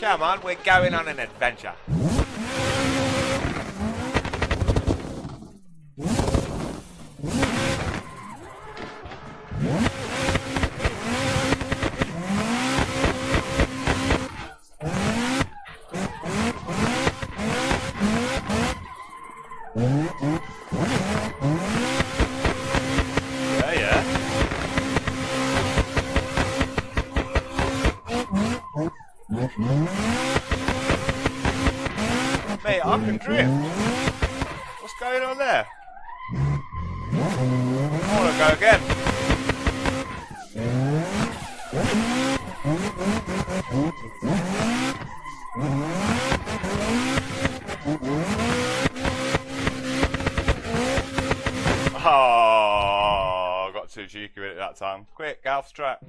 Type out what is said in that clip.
Come on, we're going on an adventure. Mate, I can drift. What's going on there? I want to go again. Oh, I got too cheeky with it that time. Quick, get off the track.